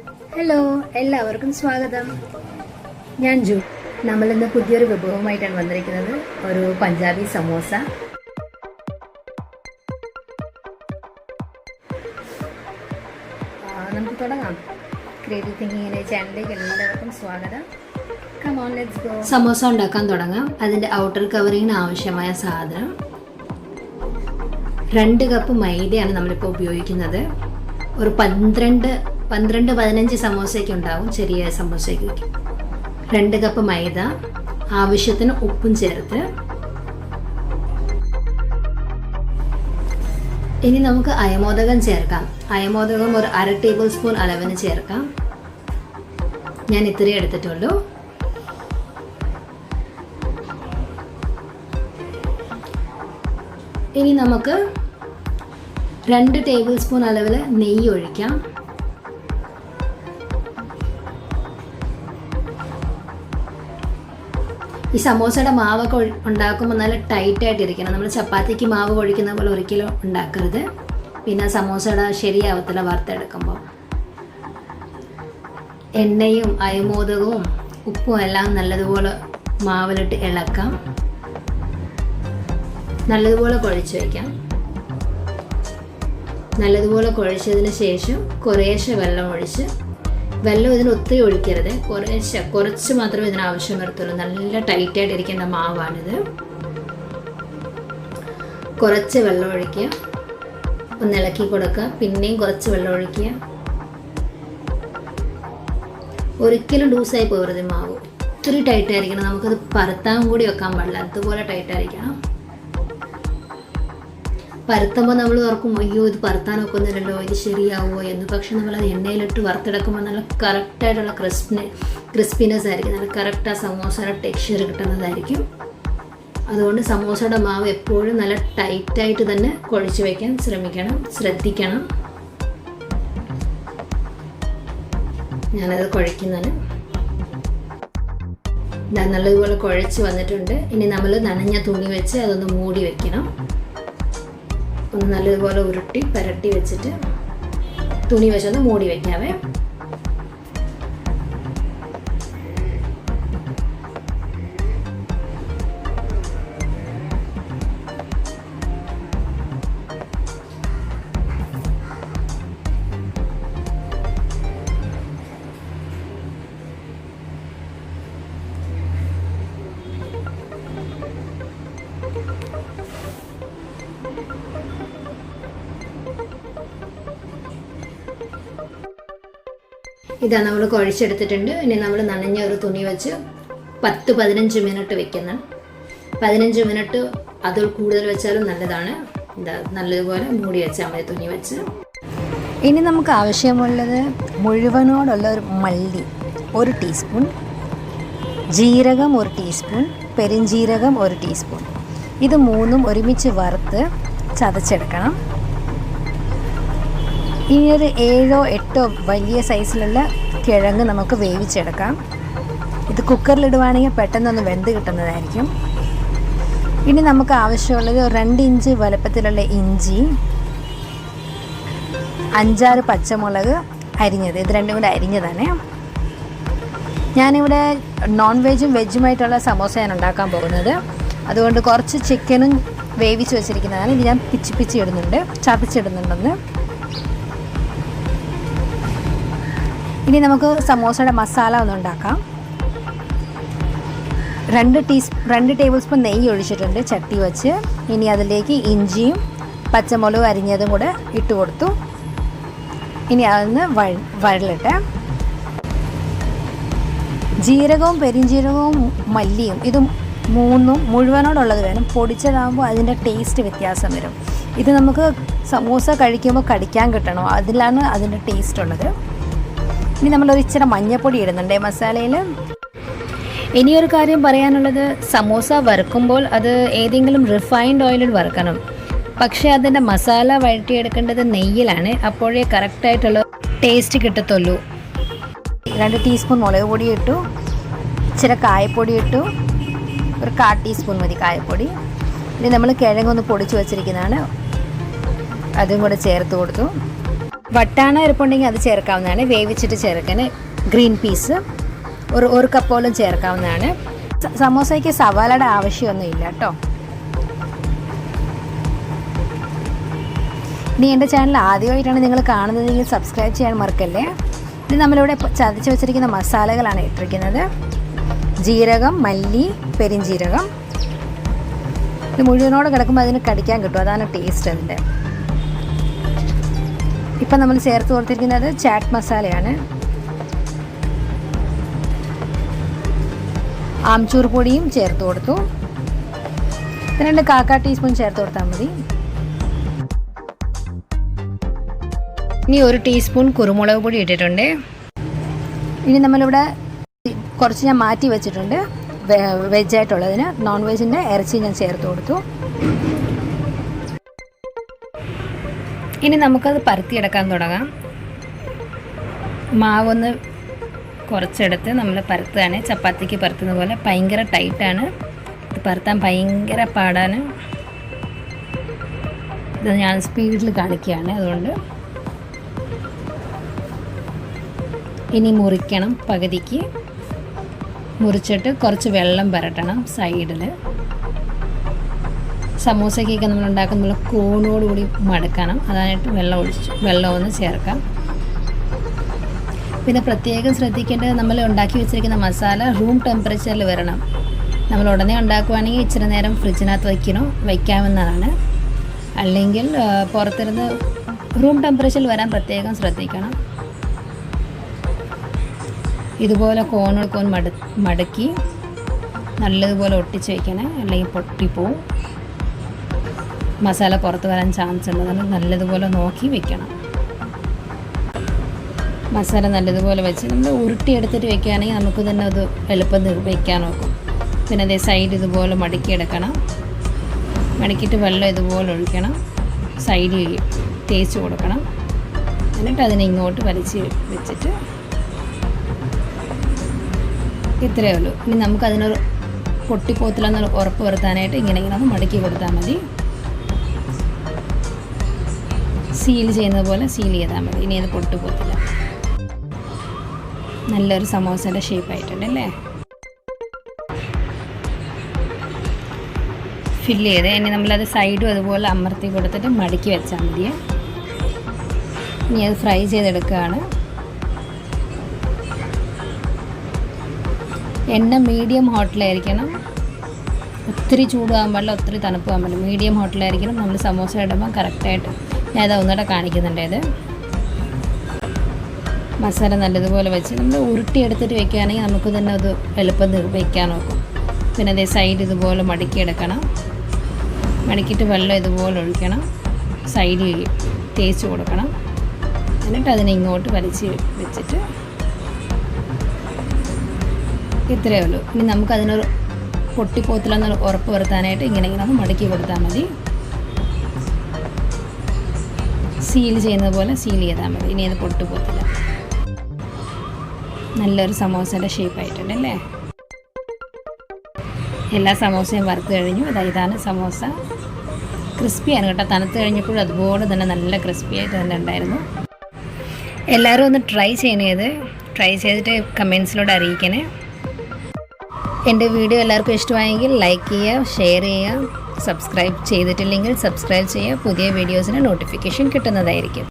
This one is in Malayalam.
ഹലോ, എല്ലാവർക്കും സ്വാഗതം. ഞാൻ ജൂ. നമ്മളിന്ന് പുതിയൊരു വിഭവമായിട്ടാണ് വന്നിരിക്കുന്നത്. ഒരു പഞ്ചാബി സമോസ. നമുക്ക് തുടങ്ങാം. ക്രിയേറ്റീവ് തിങ്കിങ്ങിൻ്റെ ചാനലിലേക്ക് എല്ലാവർക്കും സ്വാഗതം. Come on, let's go. Samosa ഉണ്ടാക്കാൻ തുടങ്ങാം. അതിൻ്റെ ഔട്ടർ കവറിങ്ങിന് ആവശ്യമായ സാധനം 2 കപ്പ് മൈദയാണ് നമ്മളിപ്പോൾ ഉപയോഗിക്കുന്നത്. ഒരു 12-15 സമോസയ്ക്ക് ഉണ്ടാവും, ചെറിയ സമോസയ്ക്ക്. 2 കപ്പ് മൈദ, ആവശ്യത്തിന് ഉപ്പും ചേർത്ത്. ഇനി നമുക്ക് അയമോദകം ചേർക്കാം. അയമോദകം ഒരു 1/2 ടേബിൾ സ്പൂൺ അളവിന് ചേർക്കാം. ഞാൻ ഇത്രയും എടുത്തിട്ടുള്ളൂ. ഇനി നമുക്ക് 2 ടേബിൾ സ്പൂൺ അളവിൽ നെയ്യ് ഒഴിക്കാം. ഈ സമോസയുടെ മാവൊക്കെ ഉണ്ടാക്കുമ്പോൾ നല്ല ടൈറ്റായിട്ടിരിക്കണം. നമ്മൾ ചപ്പാത്തിക്ക് മാവ് ഒഴിക്കുന്ന പോലെ ഒരിക്കലും ഉണ്ടാക്കരുത്. പിന്നെ സമോസയുടെ ശരിയാവത്തില്ല വറുത്തെടുക്കുമ്പോൾ. എണ്ണയും അയമോദകവും ഉപ്പും എല്ലാം നല്ലതുപോലെ മാവിലിട്ട് ഇളക്കാം. നല്ലതുപോലെ കുഴച്ച് വയ്ക്കാം. നല്ലതുപോലെ കുഴച്ചതിന് ശേഷം കുറേശ്ശെ വെള്ളം ഒഴിച്ച്, വെള്ളം ഇതിന് ഒത്തിരി ഒഴിക്കരുത്, കുറച്ച് മാത്രമേ ഇതിന് ആവശ്യം വരത്തുള്ളൂ. നല്ല ടൈറ്റായിട്ടിരിക്കേണ്ട മാവാണിത്. കുറച്ച് വെള്ളം ഒഴിക്കുക, ഒന്ന് ഇളക്കി കൊടുക്കുക, പിന്നെയും കുറച്ച് വെള്ളം ഒഴിക്കുക. ഒരിക്കലും ലൂസായി പോകരുത് മാവ്. ഒത്തിരി ടൈറ്റായിരിക്കണം. നമുക്കത് പരത്താൻ കൂടി വെക്കാൻ പാടില്ല, അതുപോലെ ടൈറ്റായിരിക്കണം. പരത്തുമ്പോൾ നമ്മൾ ഓർക്കും, അയ്യോ ഇത് പരത്താനൊക്കെ ഒന്നുമില്ലല്ലോ, ഇത് ശരിയാവുമോ എന്ന്. പക്ഷെ നമ്മളത് എണ്ണയിലിട്ട് വറുത്തെടുക്കുമ്പോൾ നല്ല കറക്റ്റായിട്ടുള്ള ക്രിസ്പിനെസ് ആയിരിക്കും. നല്ല കറക്റ്റ് ആ സമോസയുടെ ടെക്സ്ചർ കിട്ടുന്നതായിരിക്കും. അതുകൊണ്ട് സമോസയുടെ മാവ് എപ്പോഴും നല്ല ടൈറ്റായിട്ട് തന്നെ കുഴച്ച് വയ്ക്കാൻ ശ്രദ്ധിക്കണം. ഞാനത് കുഴയ്ക്കുന്നത് നല്ലതുപോലെ കുഴച്ച് വന്നിട്ടുണ്ട്. ഇനി നമ്മൾ നനഞ്ഞ തുണി വെച്ച് അതൊന്ന് മൂടി വയ്ക്കണം. ഒന്ന് നല്ലതുപോലെ ഉരുട്ടി പരട്ടി വെച്ചിട്ട് തുണി വെച്ചൊന്ന് മൂടി വയ്ക്കാവേ. ഇതാ നമ്മൾ കുഴച്ചെടുത്തിട്ടുണ്ട്. ഇനി നമ്മൾ നനഞ്ഞ ഒരു തുണി വെച്ച് 10-15 മിനിറ്റ് വെക്കണം. 15 മിനിറ്റ് അതിൽ കൂടുതൽ വെച്ചാലും നല്ലതാണ്. ഇതാ നല്ലതുപോലെ മൂടി വെച്ചാൽ മതി തുണി വെച്ച്. ഇനി നമുക്ക് ആവശ്യമുള്ളത് മുഴുവനോടുള്ള ഒരു മല്ലി 1 ടീസ്പൂൺ, ജീരകം 1 ടീസ്പൂൺ, പെരിഞ്ജീരകം 1 ടീസ്പൂൺ. ഇത് 3ഉം ഒരുമിച്ച് വറുത്ത് ചതച്ചെടുക്കണം. ഇനി ഒരു 7-8 വലിയ സൈസിലുള്ള കിഴങ്ങ് നമുക്ക് വേവിച്ചെടുക്കാം. ഇത് കുക്കറിലിടുവാണെങ്കിൽ പെട്ടെന്നൊന്ന് വെന്ത് കിട്ടുന്നതായിരിക്കും. ഇനി നമുക്ക് ആവശ്യമുള്ളത് 2 ഇഞ്ച് വലുപ്പത്തിലുള്ള ഇഞ്ചി, 5-6 പച്ചമുളക് അരിഞ്ഞത്. ഇത് രണ്ടും കൂടെ അരിഞ്ഞതാണ്. ഞാനിവിടെ നോൺ വെജും വെജുമായിട്ടുള്ള സമോസയാണ് ഉണ്ടാക്കാൻ പോകുന്നത്. അതുകൊണ്ട് കുറച്ച് ചിക്കനും വേവിച്ച് വെച്ചിരിക്കുന്നതാണ്. ഇത് ഞാൻ പിച്ചി ഇടുന്നുണ്ട്, ചതച്ചിടുന്നുണ്ടെന്ന്. ഇനി നമുക്ക് സമോസയുടെ മസാല ഒന്ന് ഉണ്ടാക്കാം. 2 ടേബിൾ സ്പൂൺ നെയ്യ് ഒഴിച്ചിട്ടുണ്ട് ചട്ടി വെച്ച്. ഇനി അതിലേക്ക് ഇഞ്ചിയും പച്ചമുളകും അരിഞ്ഞതും കൂടെ ഇട്ട് കൊടുത്തു. ഇനി അതൊന്ന് വഴലിട്ട് ജീരകവും പെരിഞ്ജീരകവും മല്ലിയും ഇത് 3ഉം മുഴുവനോടുള്ളത് വേണം. പൊടിച്ചതാകുമ്പോൾ അതിൻ്റെ ടേസ്റ്റ് വ്യത്യാസം വരും. ഇത് നമുക്ക് സമോസ കഴിക്കുമ്പോൾ കടിക്കാൻ കിട്ടണം, അതിലാണ് അതിൻ്റെ ടേസ്റ്റ് ഉള്ളത്. ഇനി നമ്മളൊരു ഇച്ചിരി മഞ്ഞൾപ്പൊടി ഇടുന്നുണ്ട് മസാലയിൽ. ഇനിയൊരു കാര്യം പറയാനുള്ളത്, സമോസ വറുക്കുമ്പോൾ അത് ഏതെങ്കിലും റിഫൈൻഡ് ഓയിലിൽ വറുക്കണം. പക്ഷേ അതിൻ്റെ മസാല വഴറ്റിയെടുക്കേണ്ടത് നെയ്യിലാണ്. അപ്പോഴേ കറക്റ്റായിട്ടുള്ള ടേസ്റ്റ് കിട്ടത്തുള്ളൂ. 2 ടീസ്പൂൺ മുളക് പൊടി ഇട്ടു, ഇച്ചിരി കായപ്പൊടി ഇട്ടു, ഒരു 1/4 ടീസ്പൂൺ മതി കായപ്പൊടി. ഇനി നമ്മൾ കിഴങ്ങൊന്ന് പൊടിച്ച് വെച്ചിരിക്കുന്നതാണ്, അതും കൂടെ ചേർത്ത് കൊടുത്തു. വട്ടാണ ഇരിപ്പുണ്ടെങ്കിൽ അത് ചേർക്കാവുന്നതാണ്. വേവിച്ചിട്ട് ചേർക്കാൻ ഗ്രീൻ പീസ് ഒരു കപ്പോളം ചേർക്കാവുന്നതാണ്. സമോസയ്ക്ക് സവാളയുടെ ആവശ്യമൊന്നും ഇല്ല കേട്ടോ. ഇനി എൻ്റെ ചാനൽ ആദ്യമായിട്ടാണ് നിങ്ങൾ കാണുന്നതെങ്കിൽ സബ്സ്ക്രൈബ് ചെയ്യാൻ മറക്കല്ലേ. ഇനി നമ്മളിവിടെ ചതച്ച് വെച്ചിരിക്കുന്ന മസാലകളാണ് ഇട്ടിരിക്കുന്നത്. ജീരകം, മല്ലി, പെരിഞ്ജീരകം. ഇത് മുഴുവനോടെ കിടക്കുമ്പോൾ അതിന് കടിക്കാൻ കിട്ടും, അതാണ് ടേസ്റ്റ് അതിൻ്റെ. ഇപ്പം നമ്മൾ ചേർത്ത് കൊടുത്തിരിക്കുന്നത് ചാറ്റ് മസാലയാണ്. ആംചൂർ പൊടിയും ചേർത്ത് കൊടുത്തു. 2 ടീസ്പൂൺ ചേർത്ത് കൊടുത്താൽ മതി. ഇനി 1 ടീസ്പൂൺ കുരുമുളക് പൊടി ഇട്ടിട്ടുണ്ട്. ഇനി നമ്മളിവിടെ കുറച്ച് ഞാൻ മാറ്റി വെച്ചിട്ടുണ്ട് വെജായിട്ടുള്ളതിന്. നോൺ വെജിൻ്റെ ഇറച്ചി ഞാൻ ചേർത്ത് കൊടുത്തു. ഇനി നമുക്കത് പരത്തിയെടുക്കാൻ തുടങ്ങാം. മാവൊന്ന് കുറച്ചെടുത്ത് നമ്മൾ പരത്തുകയാണ്. ചപ്പാത്തിക്ക് പരത്തുന്ന പോലെ ഭയങ്കര ടൈറ്റാണ്, ഇത് പരത്താൻ ഭയങ്കര പാടാണ്. ഇത് ഞാൻ സ്പീഡിൽ കാണിക്കുകയാണ്, അതുകൊണ്ട്. ഇനി മുറിക്കണം. പകുതിക്ക് മുറിച്ചിട്ട് കുറച്ച് വെള്ളം പുരട്ടണം സൈഡിൽ. സമൂസക്കൊക്കെ നമ്മൾ ഉണ്ടാക്കുന്ന കോണോടുകൂടി മടക്കണം, അതായിട്ട് വെള്ളം ഒന്ന് ചേർക്കാം. പിന്നെ പ്രത്യേകം ശ്രദ്ധിക്കേണ്ടത്, നമ്മൾ ഉണ്ടാക്കി വെച്ചിരിക്കുന്ന മസാല റൂം ടെമ്പറേച്ചറിൽ വരണം. നമ്മൾ ഉടനെ ഉണ്ടാക്കുവാണെങ്കിൽ ഇച്ചിരി നേരം ഫ്രിഡ്ജിനകത്ത് വയ്ക്കാവുന്നതാണ്. അല്ലെങ്കിൽ പുറത്തിരുന്ന് റൂം ടെമ്പറേച്ചറിൽ വരാൻ പ്രത്യേകം ശ്രദ്ധിക്കണം. ഇതുപോലെ കോൺ മടക്കി നല്ലതുപോലെ ഒട്ടിച്ച് വയ്ക്കണേ, അല്ലെങ്കിൽ പൊട്ടിപ്പോവും. മസാല പുറത്ത് വരാൻ ചാൻസ് ഉണ്ട്, അതുകൊണ്ട് നല്ലതുപോലെ നോക്കി വെക്കണം. മസാല നല്ലതുപോലെ വെച്ച് നമ്മൾ ഉരുട്ടിയെടുത്തിട്ട് വെക്കുകയാണെങ്കിൽ നമുക്ക് തന്നെ അത് എളുപ്പം വയ്ക്കാൻ നോക്കും. പിന്നെ അതേ സൈഡ് ഇതുപോലെ മടക്കിയെടുക്കണം. മടക്കിയിട്ട് വെള്ളം ഇതുപോലെ ഒഴിക്കണം, സൈഡിൽ തേച്ച് കൊടുക്കണം. എന്നിട്ട് അതിനെ ഇങ്ങോട്ട് വലിച്ച് വെച്ചിട്ട് ഇത്രയേ ഉള്ളൂ. ഇനി നമുക്കതിനൊരു പൊട്ടിപ്പോത്തില്ലെന്ന് ഉറപ്പ് വരുത്താനായിട്ട് ഇങ്ങനെ ഒന്ന് മടക്കി കൊടുത്താൽ മതി. സീൽ ചെയ്യുന്നത് പോലെ സീൽ ചെയ്താൽ മതി. ഇനി അത് പൊട്ടിപ്പോത്തില്ല. നല്ലൊരു സമോസയുടെ ഷേപ്പായിട്ടുണ്ട് അല്ലേ. ഫില്ല് ചെയ്ത് ഇനി നമ്മളത് സൈഡും അതുപോലെ അമർത്തി കൊടുത്തിട്ട് മടക്കി വെച്ചാൽ മതി. ഇനി അത് ഫ്രൈ ചെയ്തെടുക്കുകയാണ്. എണ്ണ മീഡിയം ഹോട്ടിലായിരിക്കണം. ഒത്തിരി ചൂടാകാൻ പാടില്ല, ഒത്തിരി തണുപ്പാകാൻ പാടില്ല. മീഡിയം ഹോട്ടിലായിരിക്കണം. നമ്മൾ സമോസ ഇടുമ്പോൾ കറക്റ്റായിട്ട് ഞാൻ അത് ഒന്നുകൂടെ കാണിക്കുന്നുണ്ട്. ഇത് മസാല നല്ലതുപോലെ വെച്ച് നമ്മൾ ഉരുട്ടിയെടുത്തിട്ട് വെക്കുകയാണെങ്കിൽ നമുക്ക് തന്നെ അത് എളുപ്പം വയ്ക്കാൻ നോക്കും. പിന്നെ അതേ സൈഡ് ഇതുപോലെ മടക്കിയെടുക്കണം. മടക്കിയിട്ട് വെള്ളം ഇതുപോലെ ഒഴിക്കണം, സൈഡിൽ തേച്ച് കൊടുക്കണം. എന്നിട്ട് അതിനെ ഇങ്ങോട്ട് വലിച്ച് വെച്ചിട്ട് ഇത്രയേ ഉള്ളൂ. ഇനി നമുക്കതിനൊരു പൊട്ടിപ്പോത്തില്ലെന്ന് ഉറപ്പ് വരുത്താനായിട്ട് ഇങ്ങനെ ഒന്ന് മടക്കി കൊടുത്താൽ മതി. സീൽ ചെയ്യുന്നത് പോലെ സീൽ ചെയ്താൽ മതി. ഇനി അത് പൊട്ടിപ്പോത്തില്ല. നല്ലൊരു സമോസയുടെ ഷേപ്പായിട്ടുണ്ട് അല്ലേ. എല്ലാ സമോസയും വറുത്ത് കഴിഞ്ഞു. ഇതാണ് സമോസ. ക്രിസ്പിയാണ് കേട്ടോ. തണുത്ത് കഴിഞ്ഞപ്പോഴും അതുപോലെ തന്നെ നല്ല ക്രിസ്പിയായിട്ട് തന്നെ ഉണ്ടായിരുന്നു. എല്ലാവരും ഒന്ന് ട്രൈ ചെയ്തിട്ട് കമൻസിലൂടെ അറിയിക്കണേ. എൻ്റെ വീഡിയോ എല്ലാവർക്കും ഇഷ്ടമായെങ്കിൽ ലൈക്ക് ചെയ്യുക, ഷെയർ ചെയ്യുക. സബ്സ്ക്രൈബ് ചെയ്തിട്ടില്ലെങ്കിൽ സബ്സ്ക്രൈബ് ചെയ്യുക. പുതിയ വീഡിയോസിന് നോട്ടിഫിക്കേഷൻ കിട്ടുന്നതായിരിക്കും.